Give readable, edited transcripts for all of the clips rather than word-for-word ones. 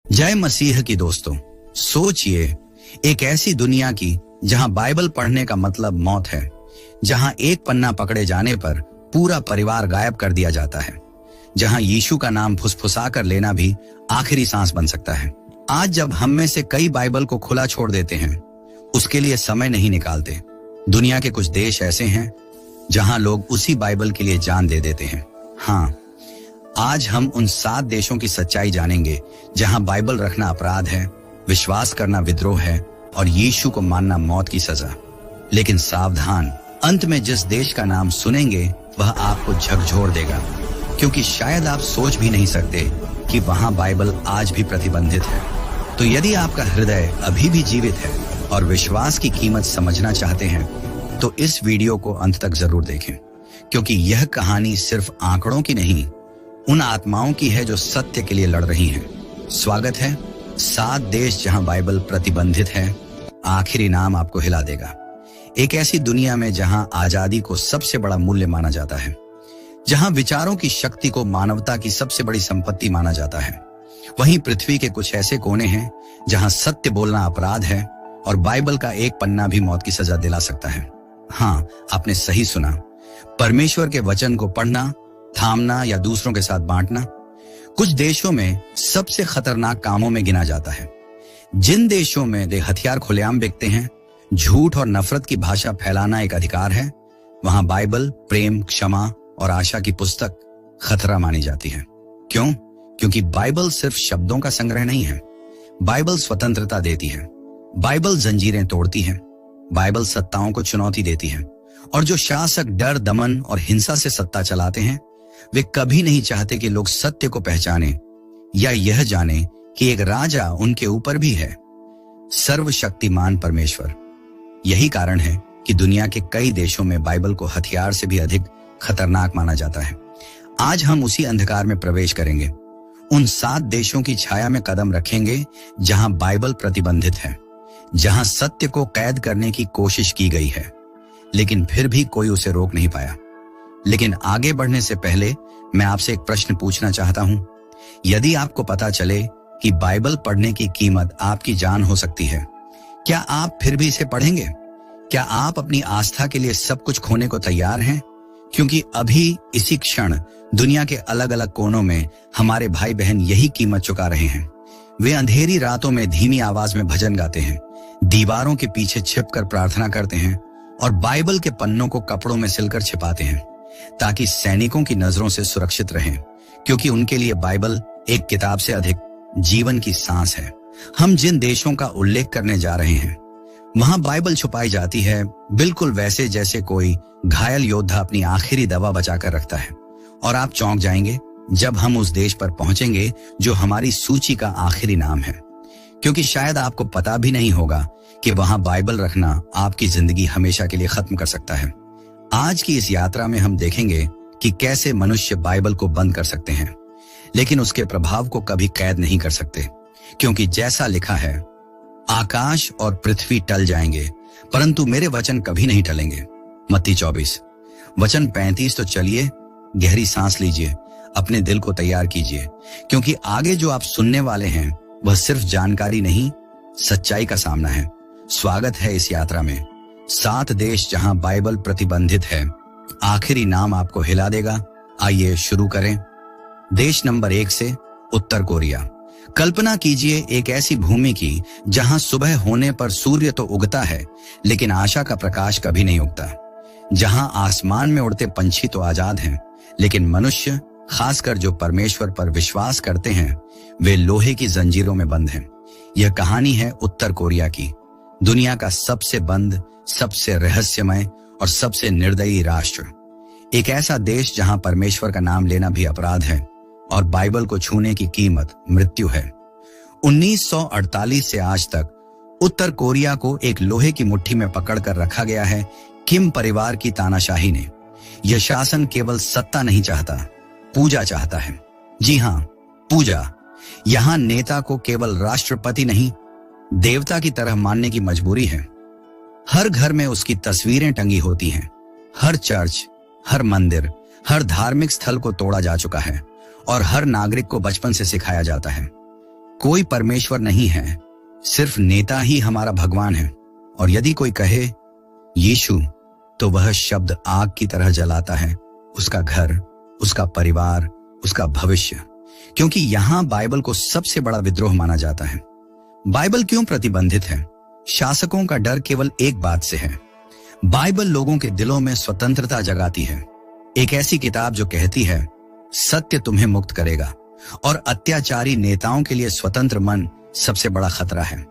जय मसीह की दोस्तों। सोचिए, एक ऐसी दुनिया की जहां बाइबल पढ़ने का मतलब मौत है, जहां एक पन्ना पकड़े जाने पर पूरा परिवार गायब कर दिया जाता है, जहां यीशु का नाम फुसफुसा कर लेना भी आखिरी सांस बन सकता है। आज जब हम में से कई बाइबल को खुला छोड़ देते हैं, उसके लिए समय नहीं निकालते। दुनिया के कुछ देश ऐसे हैं जहां लोग उसी बाइबल के लिए जान दे देते हैं। हाँ, आज हम उन 7 देशों की सच्चाई जानेंगे जहां बाइबल रखना अपराध है, विश्वास करना विद्रोह है और यीशु को मानना मौत की सजा। लेकिन सावधान, अंत में जिस देश का नाम सुनेंगे वह आपको झकझोर देगा, क्योंकि शायद आप सोच भी नहीं सकते कि वहां बाइबल आज भी प्रतिबंधित है। तो यदि आपका हृदय अभी भी जीवित है और विश्वास की कीमत समझना चाहते हैं, तो इस वीडियो को अंत तक जरूर देखें, क्योंकि यह कहानी सिर्फ आंकड़ों की नहीं, उन आत्माओं की है जो सत्य के लिए लड़ रही हैं। स्वागत है 7 देश जहां बाइबल प्रतिबंधित है। आखिरी नाम आपको हिला देगा। एक ऐसी दुनिया में जहां आजादी को सबसे बड़ा मूल्य माना जाता है, जहां विचारों की शक्ति को मानवता की सबसे बड़ी संपत्ति माना जाता है, वहीं पृथ्वी के कुछ ऐसे कोने हैं जहां सत्य बोलना अपराध है और बाइबल का एक पन्ना भी मौत की सजा दिला सकता है। हाँ, आपने सही सुना। परमेश्वर के वचन को पढ़ना, थामना या दूसरों के साथ बांटना कुछ देशों में सबसे खतरनाक कामों में गिना जाता है। जिन देशों में हथियार खुलेआम बिकते हैं, झूठ और नफरत की भाषा फैलाना एक अधिकार है, वहां बाइबल प्रेम, क्षमा और आशा की पुस्तक खतरा मानी जाती है। क्यों? क्योंकि बाइबल सिर्फ शब्दों का संग्रह नहीं है। बाइबल स्वतंत्रता देती है, बाइबल जंजीरें तोड़ती है, बाइबल सत्ताओं को चुनौती देती है। और जो शासक डर, दमन और हिंसा से सत्ता चलाते हैं, वे कभी नहीं चाहते कि लोग सत्य को पहचाने या यह जाने कि एक राजा उनके ऊपर भी है, सर्वशक्तिमान परमेश्वर। यही कारण है कि दुनिया के कई देशों में बाइबल को हथियार से भी अधिक खतरनाक माना जाता है। आज हम उसी अंधकार में प्रवेश करेंगे, उन 7 देशों की छाया में कदम रखेंगे जहां बाइबल प्रतिबंधित है, जहां सत्य को कैद करने की कोशिश की गई है, लेकिन फिर भी कोई उसे रोक नहीं पाया। लेकिन आगे बढ़ने से पहले मैं आपसे एक प्रश्न पूछना चाहता हूं। यदि आपको पता चले कि बाइबल पढ़ने की कीमत आपकी जान हो सकती है, क्या आप फिर भी इसे पढ़ेंगे? क्या आप अपनी आस्था के लिए सब कुछ खोने को तैयार हैं? क्योंकि अभी इसी क्षण दुनिया के अलग अलग कोनों में हमारे भाई बहन यही कीमत चुका रहे हैं। वे अंधेरी रातों में धीमी आवाज में भजन गाते हैं, दीवारों के पीछे छिपकर प्रार्थना करते हैं और बाइबल के पन्नों को कपड़ों में सिलकर छिपाते हैं, ताकि सैनिकों की नजरों से सुरक्षित रहें, क्योंकि उनके लिए बाइबल एक किताब से अधिक जीवन की सांस है। हम जिन देशों का उल्लेख करने जा रहे हैं, वहां बाइबल छुपाई जाती है, बिल्कुल वैसे जैसे कोई घायल योद्धा अपनी आखिरी दवा बचाकर रखता है। और आप चौंक जाएंगे जब हम उस देश पर पहुंचेंगे जो हमारी सूची का आखिरी नाम है, क्योंकि शायद आपको पता भी नहीं होगा कि वहां बाइबल रखना आपकी जिंदगी हमेशा के लिए खत्म कर सकता है। आज की इस यात्रा में हम देखेंगे कि कैसे मनुष्य बाइबल को बंद कर सकते हैं, लेकिन उसके प्रभाव को कभी कैद नहीं कर सकते, क्योंकि जैसा लिखा है, आकाश और पृथ्वी टल जाएंगे परंतु मेरे वचन कभी नहीं टलेंगे। मत्ती 24 वचन 35। तो चलिए गहरी सांस लीजिए, अपने दिल को तैयार कीजिए, क्योंकि आगे जो आप सुनने वाले हैं वह सिर्फ जानकारी नहीं, सच्चाई का सामना है। स्वागत है इस यात्रा में। 7 देश जहां बाइबल प्रतिबंधित है, आखिरी नाम आपको हिला देगा। आइए शुरू करें। देश नंबर 1 से उत्तर कोरिया। कल्पना कीजिए एक ऐसी भूमि की जहां सुबह होने पर सूर्य तो उगता है, लेकिन आशा का प्रकाश कभी नहीं उगता। जहां आसमान में उड़ते पंछी तो आजाद हैं, लेकिन मनुष्य, खासकर जो परमेश्वर पर विश्वास करते हैं, वे लोहे की जंजीरों में बंद हैं। यह कहानी है उत्तर कोरिया की, दुनिया का सबसे बंद, सबसे रहस्यमय और सबसे निर्दयी राष्ट्र। एक ऐसा देश जहां परमेश्वर का नाम लेना भी अपराध है और बाइबल को छूने की कीमत मृत्यु है। 1948 से आज तक उत्तर कोरिया को एक लोहे की मुट्ठी में पकड़कर रखा गया है किम परिवार की तानाशाही ने। यह शासन केवल सत्ता नहीं चाहता, पूजा चाहता है। जी हां, पूजा। यहां नेता को केवल राष्ट्रपति नहीं, देवता की तरह मानने की मजबूरी है। हर घर में उसकी तस्वीरें टंगी होती हैं। हर चर्च, हर मंदिर, हर धार्मिक स्थल को तोड़ा जा चुका है और हर नागरिक को बचपन से सिखाया जाता है, कोई परमेश्वर नहीं है, सिर्फ नेता ही हमारा भगवान है। और यदि कोई कहे यीशु, तो वह शब्द आग की तरह जलाता है उसका घर, उसका परिवार, उसका भविष्य। क्योंकि यहां बाइबल को सबसे बड़ा विद्रोह माना जाता है। बाइबल क्यों प्रतिबंधित है? शासकों का डर केवल एक बात से है। बाइबल लोगों के दिलों में स्वतंत्रता जगाती है। एक ऐसी किताब जो कहती है सत्य तुम्हें मुक्त करेगा, और अत्याचारी नेताओं के लिए स्वतंत्र मन सबसे बड़ा खतरा है।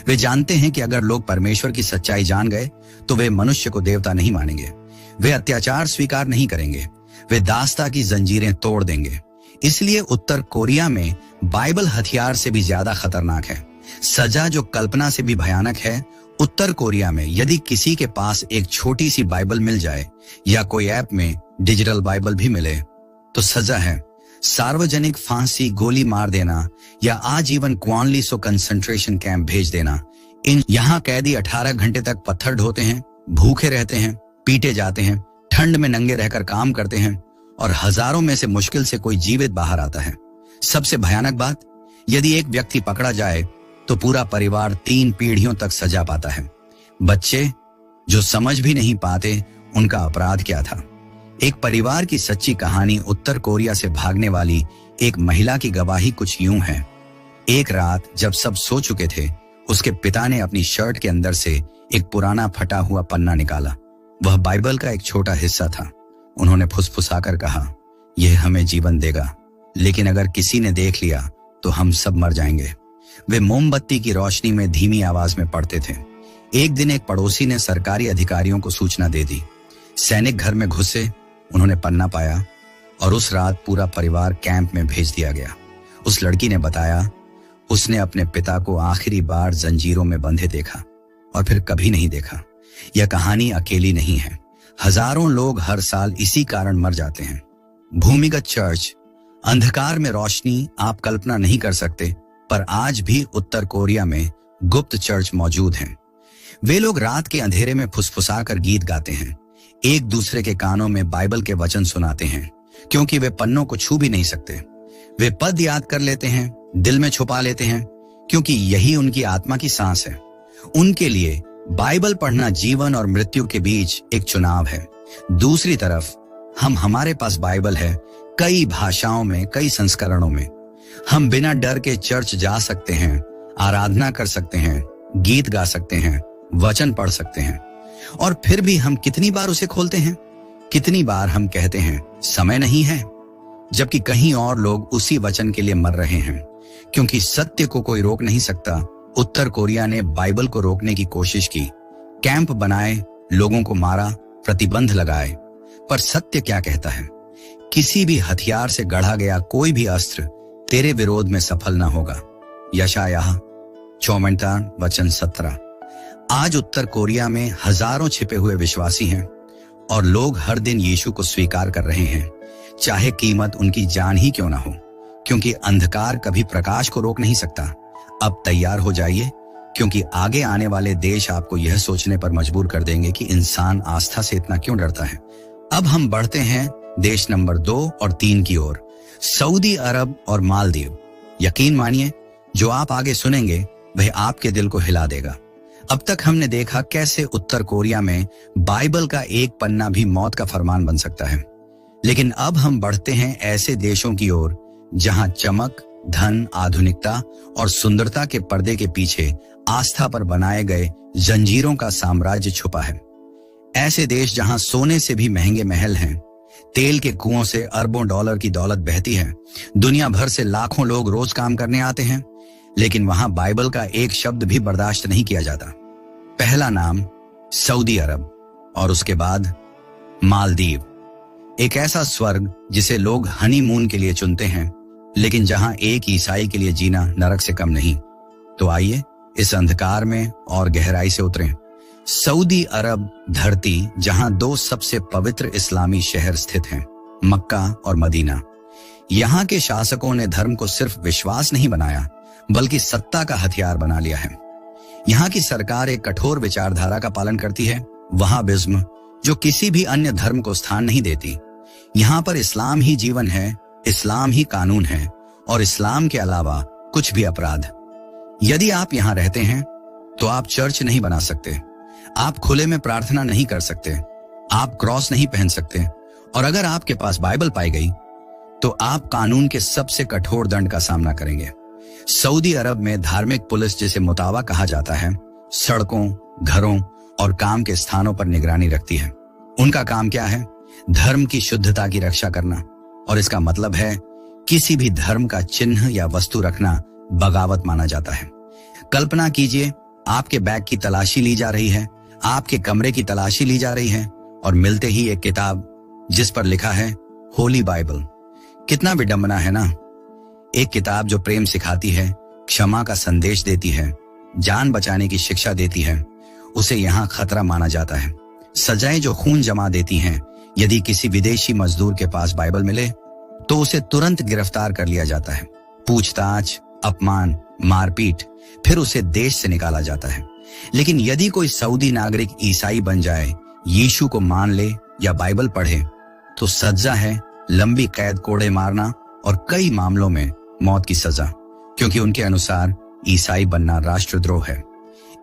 वे जानते हैं कि अगर लोग परमेश्वर की सच्चाई जान गए तो वे मनुष्य को देवता नहीं मानेंगे, वे अत्याचार स्वीकार नहीं करेंगे, वे दास्ता की जंजीरें तोड़ देंगे। इसलिए उत्तर कोरिया में बाइबल हथियार से भी ज्यादा खतरनाक है, सजा जो कल्पना से भी भयानक है। उत्तर कोरिया में यदि किसी के पास एक छोटी सी बाइबल मिल जाए या कोई ऐप में डिजिटल बाइबल भी मिले तो सजा है सार्वजनिक फांसी, गोली मार देना या आजीवन क्वानलीसो कंसंट्रेशन कैंप भेज देना। यहाँ कैदी 18 घंटे तक पत्थर ढोते हैं, भूखे रहते हैं, पीटे जाते हैं, ठंड में नंगे रहकर काम करते हैं और हजारों में से मुश्किल से कोई जीवित बाहर आता है। सबसे भयानक बात, यदि एक व्यक्ति पकड़ा जाए तो पूरा परिवार 3 पीढ़ियों तक सजा पाता है। बच्चे जो समझ भी नहीं पाते उनका अपराध क्या था। एक परिवार की सच्ची कहानी उत्तर कोरिया से भागने वाली एक महिला की गवाही कुछ यूं है। एक रात जब सब सो चुके थे, उसके पिता ने अपनी शर्ट के अंदर से एक पुराना फटा हुआ पन्ना निकाला। वह बाइबल का एक छोटा हिस्सा था। उन्होंने फुसफुसाकर कहा, यह हमें जीवन देगा, लेकिन अगर किसी ने देख लिया तो हम सब मर जाएंगे। वे मोमबत्ती की रोशनी में धीमी आवाज में पढ़ते थे। एक दिन एक पड़ोसी ने सरकारी अधिकारियों को सूचना दे दी। सैनिक घर में घुसे, उन्होंने पन्ना पाया और उस रात पूरा परिवार कैंप में भेज दिया गया। उस लड़की ने बताया, उसने अपने पिता को आखिरी बार जंजीरों में बंधे देखा और फिर कभी नहीं देखा। यह कहानी अकेली नहीं है, हजारों लोग हर साल इसी कारण मर जाते हैं। भूमिगत चर्च, अंधकार में रोशनी, आप कल्पना नहीं कर सकते, पर आज भी उत्तर कोरिया में गुप्त चर्च मौजूद हैं। वे लोग रात के अंधेरे में फुसफुसाकर गीत गाते हैं, एक दूसरे के कानों में बाइबल के वचन सुनाते हैं, क्योंकि वे पन्नों को छू भी नहीं सकते। वे पद याद कर लेते हैं, दिल में छुपा लेते हैं, क्योंकि यही उनकी आत्मा की सांस है। उनके लिए बाइबल पढ़ना जीवन और मृत्यु के बीच एक चुनाव है। दूसरी तरफ हमारे पास बाइबल है, कई भाषाओं में, कई संस्करणों में। हम बिना डर के चर्च जा सकते हैं, आराधना कर सकते हैं, गीत गा सकते हैं, वचन पढ़ सकते हैं। और फिर भी हम कितनी बार उसे खोलते हैं? कितनी बार हम कहते हैं समय नहीं है, जबकि कहीं और लोग उसी वचन के लिए मर रहे हैं। क्योंकि सत्य को कोई रोक नहीं सकता, उत्तर कोरिया ने बाइबल को रोकने की कोशिश की, कैंप बनाए, लोगों को मारा, प्रतिबंध लगाए। पर सत्य क्या कहता है? किसी भी हथियार से गढ़ा गया कोई भी अस्त्र तेरे विरोध में सफल न होगा। यशायाह 4:17। आज उत्तर कोरिया में हजारों छिपे हुए विश्वासी हैं और लोग हर दिन यीशु को स्वीकार कर रहे हैं, चाहे कीमत उनकी जान ही क्यों ना हो। क्योंकि अंधकार कभी प्रकाश को रोक नहीं सकता। अब तैयार हो जाइए, क्योंकि आगे आने वाले देश आपको यह सोचने पर मजबूर कर देंगे कि इंसान आस्था से इतना क्यों डरता है। अब हम बढ़ते हैं देश नंबर 2 और 3 की ओर, सऊदी अरब और मालदीव। यकीन मानिए, जो आप आगे सुनेंगे वह आपके दिल को हिला देगा। अब तक हमने देखा कैसे उत्तर कोरिया में बाइबल का एक पन्ना भी मौत का फरमान बन सकता है। लेकिन अब हम बढ़ते हैं ऐसे देशों की ओर जहां चमक, धन, आधुनिकता और सुंदरता के पर्दे के पीछे आस्था पर बनाए गए जंजीरों का साम्राज्य छुपा है। ऐसे देश जहां सोने से भी महंगे महल हैं, तेल के कुओं से अरबों डॉलर की दौलत बहती है, दुनिया भर से लाखों लोग रोज काम करने आते हैं, लेकिन वहां बाइबल का एक शब्द भी बर्दाश्त नहीं किया जाता। पहला नाम सऊदी अरब और उसके बाद मालदीव। एक ऐसा स्वर्ग जिसे लोग हनीमून के लिए चुनते हैं, लेकिन जहां एक ईसाई के लिए जीना नरक से कम नहीं। तो आइए इस अंधकार में और गहराई से उतरें। सऊदी अरब धरती जहां 2 सबसे पवित्र इस्लामी शहर स्थित हैं, मक्का और मदीना। यहाँ के शासकों ने धर्म को सिर्फ विश्वास नहीं बनाया, बल्कि सत्ता का हथियार बना लिया है। यहाँ की सरकार एक कठोर विचारधारा का पालन करती है, वहाबिज्म, जो किसी भी अन्य धर्म को स्थान नहीं देती। यहाँ पर इस्लाम ही जीवन है, इस्लाम ही कानून है और इस्लाम के अलावा कुछ भी अपराध। यदि आप यहां रहते हैं तो आप चर्च नहीं बना सकते, आप खुले में प्रार्थना नहीं कर सकते, आप क्रॉस नहीं पहन सकते, और अगर आपके पास बाइबल पाई गई तो आप कानून के सबसे कठोर दंड का सामना करेंगे। सऊदी अरब में धार्मिक पुलिस, जिसे मुतावा कहा जाता है, सड़कों, घरों और काम के स्थानों पर निगरानी रखती है। उनका काम क्या है? धर्म की शुद्धता की रक्षा करना, और इसका मतलब है किसी भी धर्म का चिन्ह या वस्तु रखना बगावत माना जाता है। कल्पना कीजिए, आपके बैग की तलाशी ली जा रही है, आपके कमरे की तलाशी ली जा रही है, और मिलते ही एक किताब जिस पर लिखा है होली बाइबल। कितना विडंबना है ना। एक किताब जो प्रेम सिखाती है, क्षमा का संदेश देती है, जान बचाने की शिक्षा देती है, उसे यहाँ खतरा माना जाता है। सजाएं जो खून जमा देती हैं, यदि किसी विदेशी मजदूर के पास बाइबल मिले तो उसे तुरंत गिरफ्तार कर लिया जाता है। पूछताछ, अपमान, मारपीट, फिर उसे देश से निकाला जाता है। लेकिन यदि कोई सऊदी नागरिक ईसाई बन जाए, यीशु को मान ले या बाइबल पढ़े, तो सजा है लंबी कैद, कोड़े मारना और कई मामलों में मौत की सजा, क्योंकि उनके अनुसार ईसाई बनना राष्ट्रद्रोह है।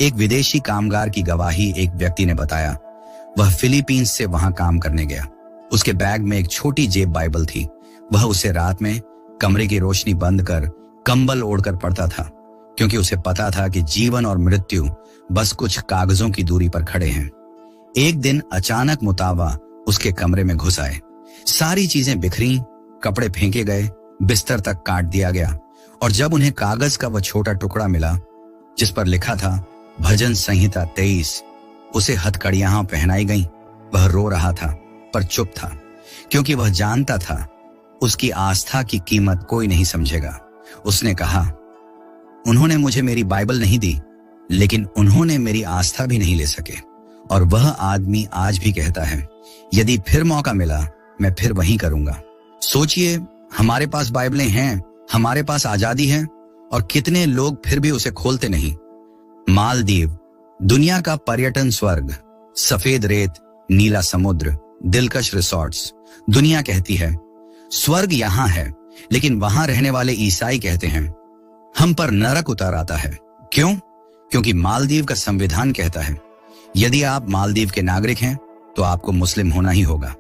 एक विदेशी कामगार की गवाही एक व्यक्ति ने बताया। वह फिलीपींस से वहां काम करने गया। उसके बैग में एक छोटी जेब बाइबल थी। वह उसे रात में कमरे की रोशनी बंद कर कंबल ओढ़कर पढ़ता था, क्योंकि उसे पता था कि जीवन और मृत्यु बस कुछ कागजों की दूरी पर खड़े हैं। एक दिन अचानक मुतावा उसके कमरे में घुस आए। सारी चीजें बिखरी, कपड़े फेंके गए, बिस्तर तक काट दिया गया, और जब उन्हें कागज का वह छोटा टुकड़ा मिला जिस पर लिखा था भजन संहिता 23, उसे हथकड़ियां पहनाई गईं। वह रो रहा था पर चुप था, क्योंकि वह जानता था उसकी आस्था की कीमत कोई नहीं समझेगा। उसने कहा, उन्होंने मुझे मेरी बाइबल नहीं दी, लेकिन उन्होंने मेरी आस्था भी नहीं ले सके। और वह आदमी आज भी कहता है, यदि फिर मौका मिला मैं फिर वही करूंगा। सोचिए, हमारे पास बाइबलें हैं, हमारे पास आजादी है, और कितने लोग फिर भी उसे खोलते नहीं। मालदीव, दुनिया का पर्यटन स्वर्ग, सफेद रेत, नीला समुद्र, दिलकश रिसोर्ट्स। दुनिया कहती है स्वर्ग यहां है, लेकिन वहां रहने वाले ईसाई कहते हैं हम पर नरक उतर आता है। क्यों? क्योंकि मालदीव का संविधान कहता है यदि आप मालदीव के नागरिक हैं तो आपको मुस्लिम होना ही होगा।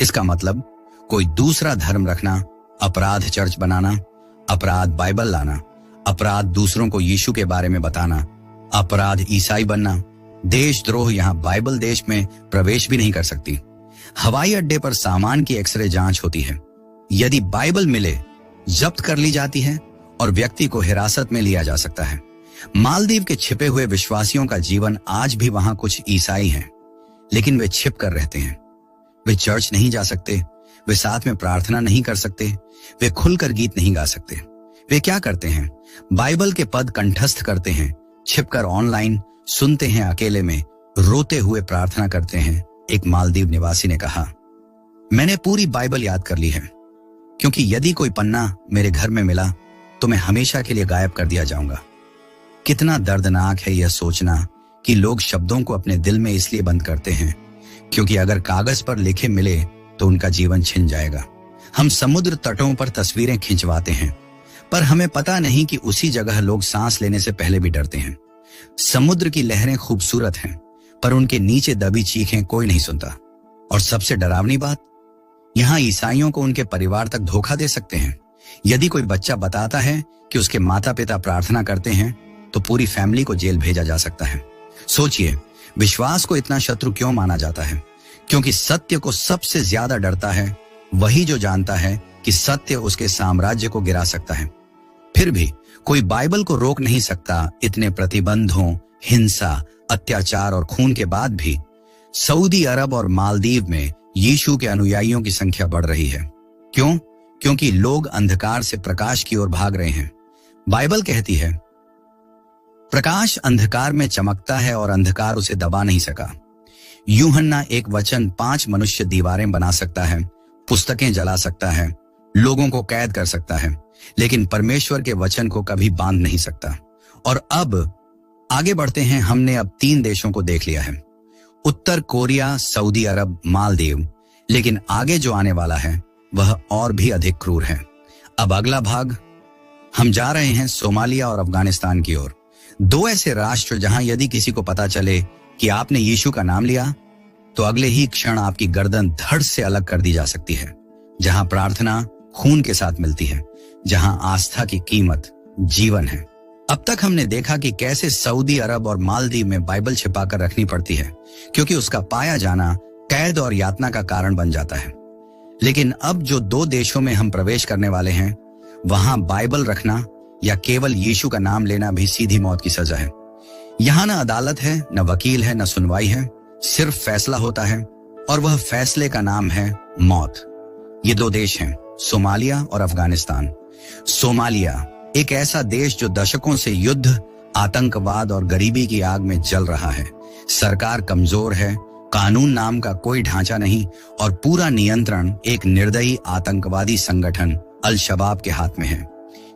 इसका मतलब कोई दूसरा धर्म रखना अपराध, चर्च बनाना अपराध, बाइबल लाना अपराध, दूसरों को यीशु के बारे में बताना अपराध, ईसाई बनना, देशद्रोह। यहां बाइबल देश में प्रवेश भी नहीं कर सकती। हवाई अड्डे पर सामान की एक्सरे जांच होती है। यदि बाइबल मिले, जब्त कर ली जाती है और व्यक्ति को हिरासत में लिया जा सकता है। मालदीव के छिपे हुए विश्वासियों का जीवन आज भी वहां कुछ ईसाई हैं, लेकिन वे छिप कर रहते हैं। वे चर्च नहीं जा सकते, वे साथ में प्रार्थना नहीं कर सकते, वे खुलकर गीत नहीं गा सकते। वे क्या करते हैं? बाइबल के पद कंठस्थ करते हैं, छिपकर ऑनलाइन सुनते हैं, अकेले में रोते हुए प्रार्थना करते हैं। एक मालदीव निवासी ने कहा, मैंने पूरी बाइबल याद कर ली है, क्योंकि यदि कोई पन्ना मेरे घर में मिला तो मैं हमेशा के लिए गायब कर दिया जाऊंगा। कितना दर्दनाक है यह सोचना कि लोग शब्दों को अपने दिल में इसलिए बंद करते हैं क्योंकि अगर कागज पर लिखे मिले तो उनका जीवन छिन जाएगा। हम समुद्र तटों पर तस्वीरें खिंचवाते हैं, पर हमें पता नहीं कि उसी जगह लोग सांस लेने से पहले भी डरते हैं। समुद्र की लहरें खूबसूरत हैं, पर उनके नीचे दबी चीखें कोई नहीं सुनता। और सबसे डरावनी बात, यहाँ ईसाइयों को उनके परिवार तक धोखा दे सकते हैं। यदि कोई बच्चा बताता है कि उसके माता पिता प्रार्थना करते हैं तो पूरी फैमिली को जेल भेजा जा सकता है। सोचिए, विश्वास को इतना शत्रु क्यों माना जाता है? क्योंकि सत्य को सबसे ज्यादा डरता है वही जो जानता है कि सत्य उसके साम्राज्य को गिरा सकता है। फिर भी कोई बाइबल को रोक नहीं सकता। इतने प्रतिबंधों, हिंसा, अत्याचार और खून के बाद भी सऊदी अरब और मालदीव में यीशु के अनुयायियों की संख्या बढ़ रही है। क्यों? क्योंकि लोग अंधकार से प्रकाश की ओर भाग रहे हैं। बाइबल कहती है, प्रकाश अंधकार में चमकता है और अंधकार उसे दबा नहीं सका। यूहन्ना एक वचन 5 मनुष्य दीवारें बना सकता है, पुस्तकें जला सकता है, लोगों को कैद कर सकता है, लेकिन परमेश्वर के वचन को कभी बांध नहीं सकता। और अब आगे बढ़ते हैं। हमने अब 3 देशों को देख लिया है, उत्तर कोरिया, सऊदी अरब, मालदीव। लेकिन आगे जो आने वाला है वह और भी अधिक क्रूर है। अब अगला भाग हम जा रहे हैं सोमालिया और अफगानिस्तान की ओर। दो ऐसे राष्ट्र जहां यदि किसी को पता चले कि आपने यीशु का नाम लिया तो अगले ही क्षण आपकी गर्दन धड़ से अलग कर दी जा सकती है। जहां प्रार्थना खून के साथ मिलती है, जहां आस्था की कीमत जीवन है। अब तक हमने देखा कि कैसे सऊदी अरब और मालदीव में बाइबल छिपाकर रखनी पड़ती है, क्योंकि उसका पाया जाना कैद और यातना का कारण बन जाता है। लेकिन अब जो दो देशों में हम प्रवेश करने वाले हैं, वहां बाइबल रखना या केवल यीशु का नाम लेना भी सीधी मौत की सजा है। यहां न अदालत है, न वकील है, न सुनवाई है, सिर्फ फैसला होता है और वह फैसले का नाम है मौत। ये दो देश हैं, सोमालिया और अफगानिस्तान। सोमालिया एक ऐसा देश जो दशकों से युद्ध, आतंकवाद और गरीबी की आग में जल रहा है। सरकार कमजोर है, कानून नाम का कोई ढांचा नहीं और पूरा नियंत्रण एक निर्दयी आतंकवादी संगठन अल शबाब के हाथ में है।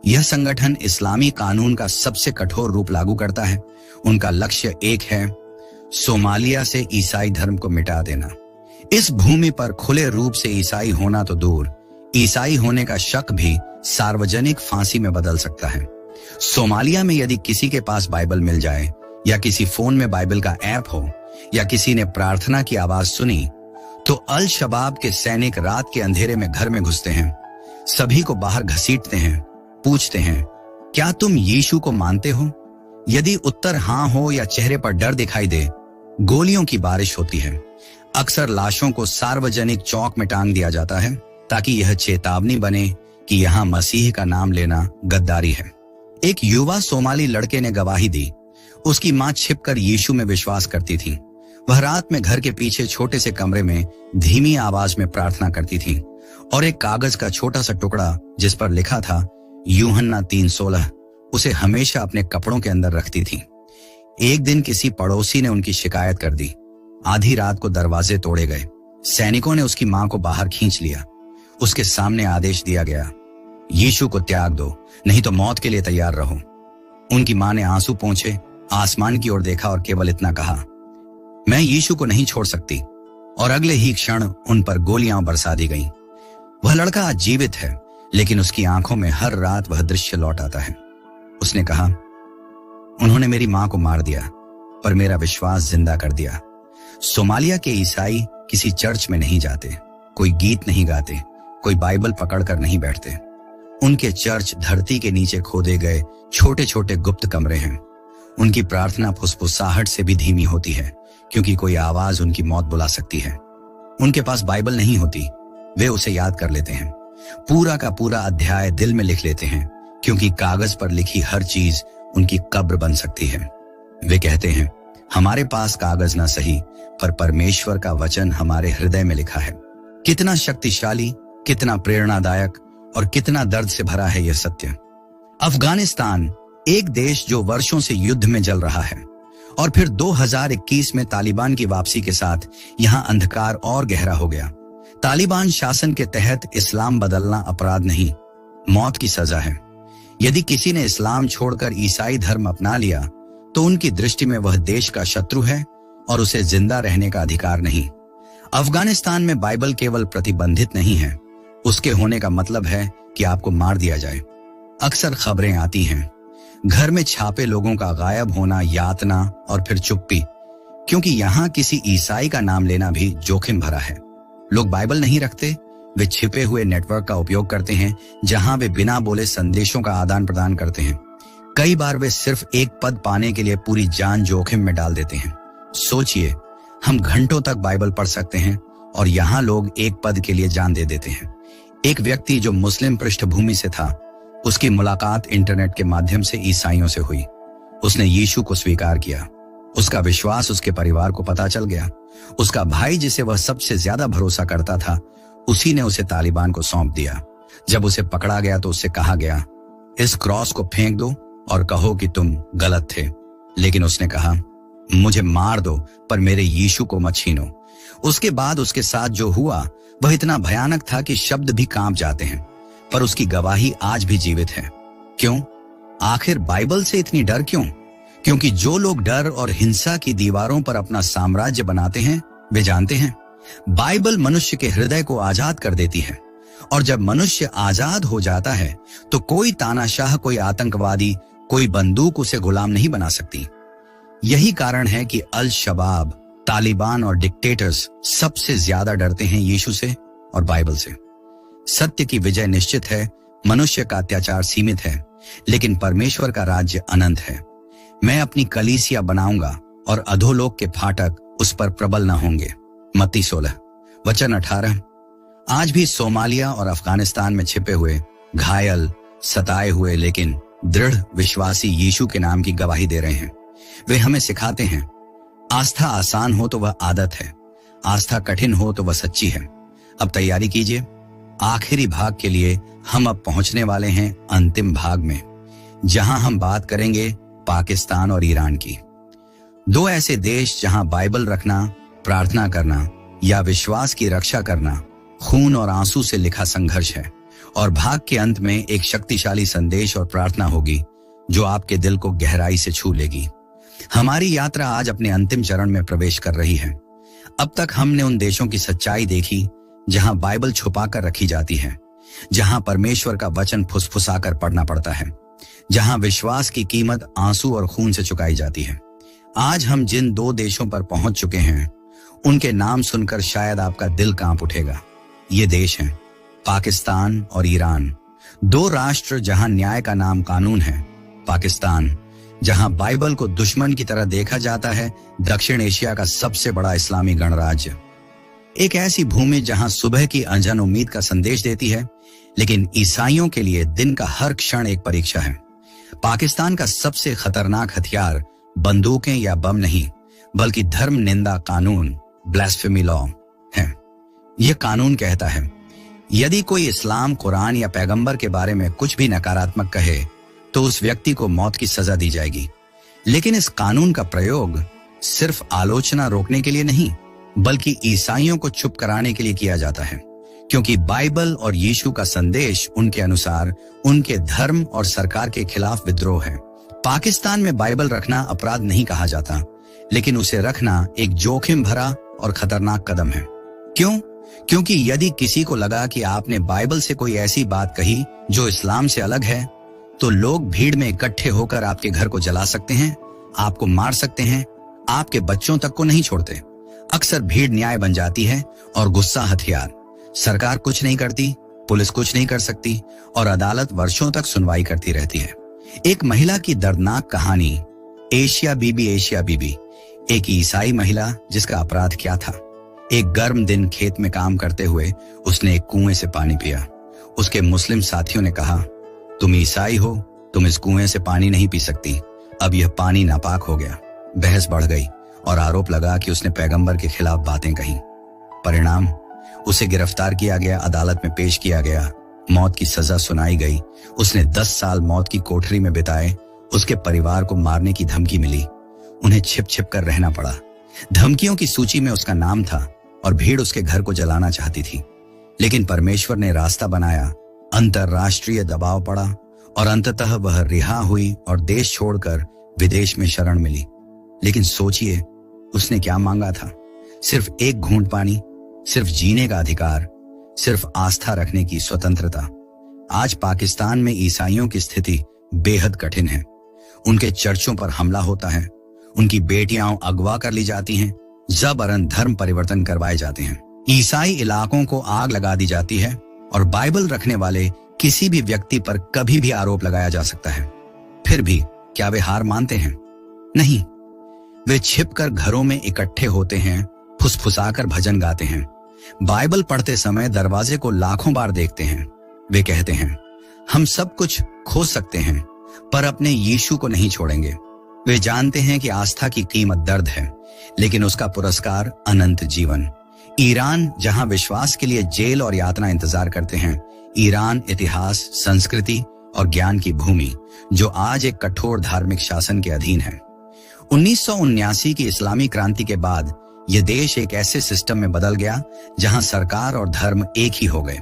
यह संगठन इस्लामी कानून का सबसे कठोर रूप लागू करता है। उनका लक्ष्य एक है, सोमालिया से ईसाई धर्म को मिटा देना। इस भूमि पर खुले रूप से ईसाई होना तो दूर, ईसाई होने का शक भी सार्वजनिक फांसी में बदल सकता है। सोमालिया में यदि किसी के पास बाइबल मिल जाए या किसी फोन में बाइबल का ऐप हो या किसी ने प्रार्थना की आवाज सुनी तो अल शबाब के सैनिक रात के अंधेरे में घर में घुसते हैं, सभी को बाहर घसीटते हैं, पूछते हैं, क्या तुम यीशु को मानते हो? यदि उत्तर हां हो या चेहरे पर डर दिखाई दे, गोलियों की बारिश होती है। अक्सर लाशों को सार्वजनिक चौक में टांग दिया जाता है ताकि यह चेतावनी बने कि यहां मसीह का नाम लेना गद्दारी है। एक युवा सोमाली लड़के ने गवाही दी। उसकी मां छिपकर यीशु में विश्वास करती थी। वह रात में घर के पीछे छोटे से कमरे में धीमी आवाज में प्रार्थना करती थी और एक कागज का छोटा सा टुकड़ा जिस पर लिखा था यूहन्ना 3:16 उसे हमेशा अपने कपड़ों के अंदर रखती थी। एक दिन किसी पड़ोसी ने उनकी शिकायत कर दी। आधी रात को दरवाजे तोड़े गए। सैनिकों ने उसकी मां को बाहर खींच लिया। उसके सामने आदेश दिया गया, यीशु को त्याग दो, नहीं तो मौत के लिए तैयार रहो। उनकी मां ने आंसू पोंछे, आसमान की ओर देखा और केवल इतना कहा, मैं यीशु को नहीं छोड़ सकती। और अगले ही क्षण उन पर गोलियां बरसा दी गईं। वह लड़का आज जीवित है, लेकिन उसकी आंखों में हर रात वह दृश्य लौट आता है। उसने कहा, उन्होंने मेरी मां को मार दिया पर मेरा विश्वास जिंदा कर दिया। सोमालिया के ईसाई किसी चर्च में नहीं जाते, कोई गीत नहीं गाते, कोई बाइबल पकड़कर नहीं बैठते। उनके चर्च धरती के नीचे खोदे गए छोटे छोटे गुप्त कमरे हैं। उनकी प्रार्थना फुसफुसाहट से भी धीमी होती है, क्योंकि कोई आवाज उनकी मौत बुला सकती है। उनके पास बाइबल नहीं होती, वे उसे याद कर लेते हैं। पूरा का पूरा अध्याय दिल में लिख लेते हैं, क्योंकि कागज पर लिखी हर चीज उनकी कब्र बन सकती है। वे कहते हैं, हमारे पास कागज ना सही, पर परमेश्वर का वचन हमारे हृदय में लिखा है। कितना शक्तिशाली, कितना प्रेरणादायक और कितना दर्द से भरा है यह सत्य। अफगानिस्तान एक देश जो वर्षों से युद्ध में जल रहा है और फिर 2021 में तालिबान की वापसी के साथ यहां अंधकार और गहरा हो गया। तालिबान शासन के तहत इस्लाम बदलना अपराध नहीं, मौत की सजा है। यदि किसी ने इस्लाम छोड़कर ईसाई धर्म अपना लिया तो उनकी दृष्टि में वह देश का शत्रु है और उसे जिंदा रहने का अधिकार नहीं। अफगानिस्तान में बाइबल केवल प्रतिबंधित नहीं है, उसके होने का मतलब है कि आपको मार दिया जाए। अक्सर खबरें आती हैं, घर में छापे लोगों का गायब होना, यातना और फिर चुप्पी, क्योंकि यहां किसी ईसाई का नाम लेना भी जोखिम भरा है। लोग बाइबल नहीं रखते, वे छिपे हुए नेटवर्क का उपयोग करते हैं जहां वे बिना बोले संदेशों का आदान प्रदान करते हैं। कई बार वे सिर्फ एक पद पाने के लिए पूरी जान जोखिम में डाल देते हैं। सोचिए, हम घंटों तक बाइबल पढ़ सकते हैं और यहाँ लोग एक पद के लिए जान दे देते हैं। एक व्यक्ति जो मुस्लिम पृष्ठभूमि से था, उसकी मुलाकात इंटरनेट के माध्यम से ईसाइयों से हुई। उसने यीशु को स्वीकार किया। उसका विश्वास उसके परिवार को पता चल गया। उसका भाई जिसे वह सबसे ज्यादा भरोसा करता था, उसी ने उसे तालिबान को सौंप दिया। जब उसे पकड़ा गया तो उससे कहा गया, इस क्रॉस को फेंक दो और कहो कि तुम गलत थे। लेकिन उसने कहा, मुझे मार दो पर मेरे यीशु को मत छीनो। उसके बाद उसके साथ जो हुआ वह इतना भयानक था कि शब्द भी कांप जाते हैं, पर उसकी गवाही आज भी जीवित है। क्यों? आखिर बाइबल से इतनी डर क्यों? क्योंकि जो लोग डर और हिंसा की दीवारों पर अपना साम्राज्य बनाते हैं, वे जानते हैं बाइबल मनुष्य के हृदय को आजाद कर देती है। और जब मनुष्य आजाद हो जाता है तो कोई तानाशाह, कोई आतंकवादी, कोई बंदूक उसे गुलाम नहीं बना सकती। यही कारण है कि अल शबाब, तालिबान और डिक्टेटर्स सबसे ज्यादा डरते हैं यीशु से और बाइबल से। सत्य की विजय निश्चित है, मनुष्य का अत्याचार सीमित है, लेकिन परमेश्वर का राज्य अनंत है। मैं अपनी कलीसिया बनाऊंगा और अधोलोक के फाटक उस पर प्रबल न होंगे। मत्ती 16 वचन 18। आज भी सोमालिया और अफगानिस्तान में छिपे हुए, घायल, सताए हुए लेकिन दृढ़ विश्वासी यीशु के नाम की गवाही दे रहे हैं। वे हमें सिखाते हैं, आस्था आसान हो तो वह आदत है, आस्था कठिन हो तो वह सच्ची है। अब तैयारी कीजिए, आखिरी भाग के लिए हम अब पहुंचने वाले हैं अंतिम भाग में, जहां हम बात करेंगे पाकिस्तान और ईरान की। दो ऐसे देश जहां बाइबल रखना, प्रार्थना करना या विश्वास की रक्षा करना खून और आंसू से लिखा संघर्ष है, और भाग के अंत में एक शक्तिशाली संदेश और प्रार्थना होगी जो आपके दिल को गहराई से छू लेगी। हमारी यात्रा आज अपने अंतिम चरण में प्रवेश कर रही है। अब तक हमने उन देशों की सच्चाई देखी जहां बाइबल छुपा कर रखी जाती है, जहां परमेश्वर का वचन फुसफुसाकर पढ़ना पड़ता है, जहां विश्वास की कीमत आंसू और खून से चुकाई जाती है। आज हम जिन दो देशों पर पहुंच चुके हैं, उनके नाम सुनकर शायद आपका दिल कांप उठेगा। ये देश हैं पाकिस्तान और ईरान, दो राष्ट्र जहां न्याय का नाम कानून है। पाकिस्तान जहां बाइबल को दुश्मन की तरह देखा जाता है, दक्षिण एशिया का सबसे बड़ा इस्लामी गणराज्य। एक ऐसी भूमि जहां सुबह की अनजान उम्मीद का संदेश देती है, लेकिन ईसाइयों के लिए दिन का हर क्षण एक परीक्षा है। पाकिस्तान का सबसे खतरनाक हथियार बंदूकें या बम नहीं, बल्कि धर्म निंदा कानून, ब्लास्फेमी लॉ है। यह कानून कहता है, यदि कोई इस्लाम, कुरान या पैगंबर के बारे में कुछ भी नकारात्मक कहे तो उस व्यक्ति को मौत की सजा दी जाएगी। लेकिन इस कानून का प्रयोग सिर्फ आलोचना रोकने के लिए नहीं, बल्कि ईसाइयों को चुप कराने के लिए किया जाता है, क्योंकि बाइबल और यीशु का संदेश उनके अनुसार उनके धर्म और सरकार के खिलाफ विद्रोह है। पाकिस्तान में बाइबल रखना अपराध नहीं कहा जाता, लेकिन उसे रखना एक जोखिम भरा और खतरनाक कदम है। क्यों? क्योंकि यदि किसी को लगा कि आपने बाइबल से कोई ऐसी बात कही जो इस्लाम से अलग है, तो लोग भीड़ में इकट्ठे होकर आपके घर को जला सकते हैं, आपको मार सकते हैं, आपके बच्चों तक को नहीं छोड़ते। अक्सर भीड़ न्याय बन जाती है और गुस्सा हथियार। सरकार कुछ नहीं करती, पुलिस कुछ नहीं कर सकती और अदालत वर्षों तक सुनवाई करती रहती है। एक महिला की दर्दनाक कहानी, एशिया बीबी, एक ईसाई महिला जिसका अपराध क्या था। एक गर्म दिन खेत में काम करते हुए उसने एक कुएं से पानी पिया। उसके मुस्लिम साथियों ने कहा, तुम ईसाई हो, तुम इस कुएं से पानी नहीं पी सकती। अब यह पानी नापाक हो गया। बहस बढ़ गई और आरोप लगा कि उसने पैगंबर के खिलाफ बातें कही। परिणाम, उसे गिरफ्तार किया गया, अदालत में पेश किया गया, मौत की सजा सुनाई गई। उसने 10 साल मौत की कोठरी में बिताए। उसके परिवार को मारने की धमकी मिली। उन्हें छिप छिप कर रहना पड़ा। धमकियों की सूची में उसका नाम था और भीड़ उसके घर को जलाना चाहती थी। लेकिन परमेश्वर ने रास्ता बनाया, अंतरराष्ट्रीय दबाव पड़ा और अंततः वह रिहा हुई और देश छोड़कर विदेश में शरण मिली। लेकिन सोचिए, उसने क्या मांगा था? सिर्फ एक घूंट पानी, सिर्फ जीने का अधिकार, सिर्फ आस्था रखने की स्वतंत्रता। आज पाकिस्तान में ईसाइयों की स्थिति बेहद कठिन है। उनके चर्चों पर हमला होता है, उनकी बेटियां अगवा कर ली जाती हैं, जबरन धर्म परिवर्तन करवाए जाते हैं, ईसाई इलाकों को आग लगा दी जाती है और बाइबल रखने वाले किसी भी व्यक्ति पर कभी भी आरोप लगाया जा सकता है। फिर भी क्या वे हार मानते हैं? नहीं, वे छिपकर घरों में इकट्ठे होते हैं, फुसफुसाकर भजन गाते हैं, बाइबल पढ़ते समय दरवाजे को लाखों बार देखते हैं। वे कहते हैं, हम सब कुछ खो सकते हैं पर अपने यीशु को नहीं छोड़ेंगे। वे जानते हैं कि आस्था की कीमत दर्द है, लेकिन उसका पुरस्कार अनंत जीवन। ईरान जहां विश्वास के लिए जेल और यातना इंतजार करते हैं, ईरान इतिहास, संस्कृति और ज्ञान की भूमि जो आज एक कठोर धार्मिक शासन के अधीन है। 1979 की इस्लामी क्रांति के बाद यह देश एक ऐसे सिस्टम में बदल गया जहां सरकार और धर्म एक ही हो गए।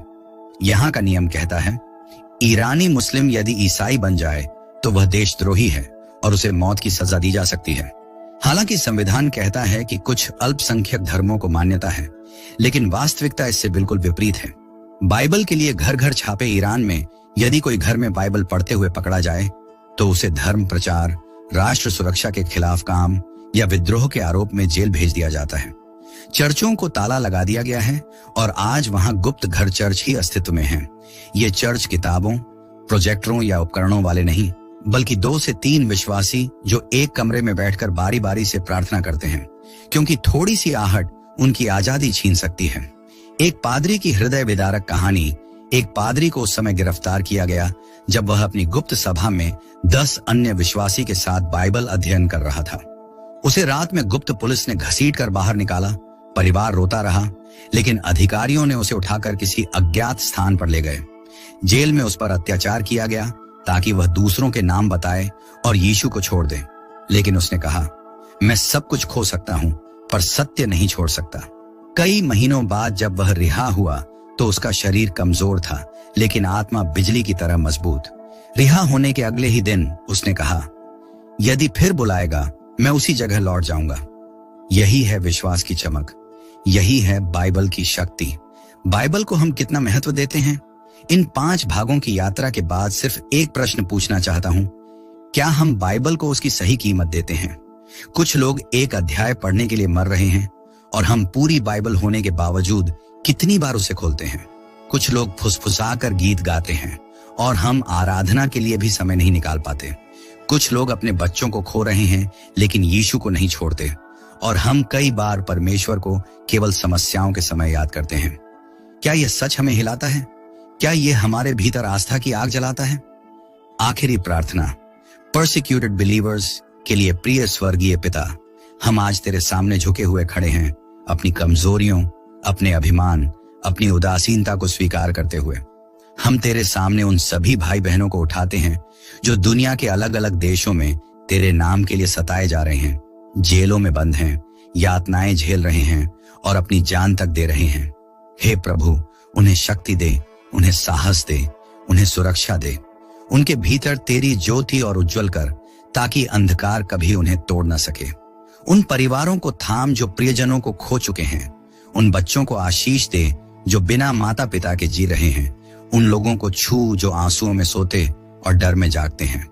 यहां का नियम कहता है, ईरानी मुस्लिम यदि ईसाई बन जाए तो वह देशद्रोही है और उसे मौत की सजा दी जा सकती है। हालांकि संविधान कहता है कि कुछ अल्पसंख्यक धर्मों को मान्यता है, लेकिन वास्तविकता इससे बिल्कुल विपरीत है। बाइबल के लिए घर घर छापे ईरान में यदि कोई घर में बाइबल पढ़ते हुए पकड़ा जाए तो उसे धर्म प्रचार, राष्ट्र सुरक्षा के खिलाफ काम या विद्रोह के आरोप में जेल भेज दिया जाता है। चर्चों को ताला लगा दिया गया है और आज वहां गुप्त घर चर्च ही अस्तित्व में हैं। ये चर्च किताबों, प्रोजेक्टरों या उपकरणों वाले नहीं, बल्कि 2 से 3 विश्वासी जो एक कमरे में बैठकर बारी बारी से प्रार्थना करते हैं, क्योंकि थोड़ी सी आहट उनकी आजादी छीन सकती है। एक पादरी की हृदय विदारक कहानी। एक पादरी को उस समय गिरफ्तार किया गया जब वह अपनी गुप्त सभा में 10 अन्य विश्वासी के साथ बाइबल अध्ययन कर रहा था। उसे रात में गुप्त पुलिस ने घसीट कर बाहर निकाला। परिवार रोता रहा, लेकिन अधिकारियों ने उसे उठाकर किसी अज्ञात स्थान पर ले गए। जेल में उस पर अत्याचार किया गया ताकि वह दूसरों के नाम बताए और यीशु को छोड़ दे। लेकिन उसने कहा, मैं सब कुछ खो सकता हूं पर सत्य नहीं छोड़ सकता। कई महीनों बाद जब वह रिहा हुआ तो उसका शरीर कमजोर था, लेकिन आत्मा बिजली की तरह मजबूत। रिहा होने के अगले ही दिन उसने कहा, यदि फिर बुलाएगा मैं उसी जगह लौट जाऊंगा। यही है विश्वास की चमक, यही है बाइबल की शक्ति। बाइबल को हम कितना महत्व देते हैं। इन 5 भागों की यात्रा के बाद सिर्फ एक प्रश्न पूछना चाहता हूं, क्या हम बाइबल को उसकी सही कीमत देते हैं? कुछ लोग एक अध्याय पढ़ने के लिए मर रहे हैं और हम पूरी बाइबल होने के बावजूद कितनी बार उसे खोलते हैं। कुछ लोग फुसफुसाकर गीत गाते हैं और हम आराधना के लिए भी समय नहीं निकाल पाते। कुछ लोग अपने बच्चों को खो रहे हैं लेकिन यीशु को नहीं छोड़ते, और हम कई बार परमेश्वर को केवल समस्याओं के समय याद करते हैं। क्या यह सच हमें हिलाता है? क्या यह हमारे भीतर आस्था की आग जलाता है? आखिरी प्रार्थना। परसिक्यूटेड बिलीवर्स के लिए प्रिय स्वर्गीय पिता, हम आज तेरे सामने झुके हुए खड़े हैं, अपनी कमजोरियों, अपने अभिमान, अपनी उदासीनता को स्वीकार करते हुए। हम तेरे सामने उन सभी भाई बहनों को उठाते हैं जो दुनिया के अलग अलग देशों में तेरे नाम के लिए सताए जा रहे हैं, जेलों में बंद हैं, यातनाएं झेल रहे हैं और अपनी जान तक दे रहे हैं। हे प्रभु, उन्हें शक्ति दे, उन्हें साहस दे, उन्हें सुरक्षा दे। उनके भीतर तेरी ज्योति और उज्जवल कर, ताकि अंधकार कभी उन्हें तोड़ न सके। उन परिवारों को थाम जो प्रियजनों को खो चुके हैं। उन बच्चों को आशीष दे जो बिना माता पिता के जी रहे हैं। उन लोगों को छू जो आंसुओं में सोते और डर में जागते हैं।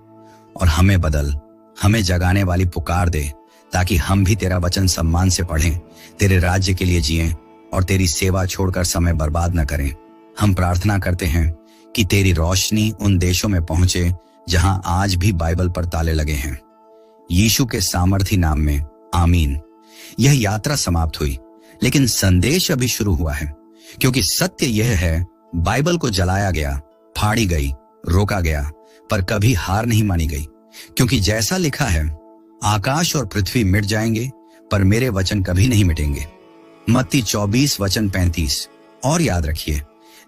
और हमें बदल, हमें जगाने वाली पुकार दे, ताकि हम भी तेरा वचन सम्मान से पढ़ें, तेरे राज्य के लिए जिएं और तेरी सेवा छोड़कर समय बर्बाद न करें। हम प्रार्थना करते हैं कि तेरी रोशनी उन देशों में पहुंचे जहां आज भी बाइबल पर ताले लगे हैं। यीशु के सामर्थी नाम में आमीन। यह यात्रा समाप्त हुई, लेकिन संदेश अभी शुरू हुआ है, क्योंकि सत्य यह है, बाइबल को जलाया गया, फाड़ी गई, रोका गया, पर कभी हार नहीं मानी गई। क्योंकि जैसा लिखा है, आकाश और पृथ्वी मिट जाएंगे पर मेरे वचन कभी नहीं मिटेंगे। मत्ती 24 वचन 35। और याद रखिए,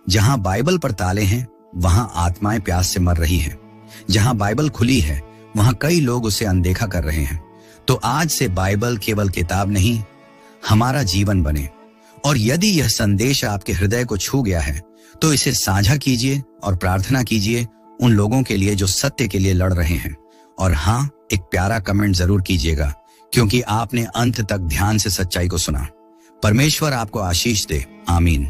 जहां बाइबल पर ताले हैं वहां आत्माएं प्यास से मर रही हैं। जहां बाइबल खुली है वहां कई लोग उसे अनदेखा कर रहे हैं। तो आज से बाइबल केवल किताब नहीं, हमारा जीवन बने। और यदि यह संदेश आपके हृदय को छू गया है तो इसे साझा कीजिए और प्रार्थना कीजिए उन लोगों के लिए जो सत्य के लिए लड़ रहे हैं। और हाँ, एक प्यारा कमेंट जरूर कीजिएगा, क्योंकि आपने अंत तक ध्यान से सच्चाई को सुना। परमेश्वर आपको आशीष दे। आमीन।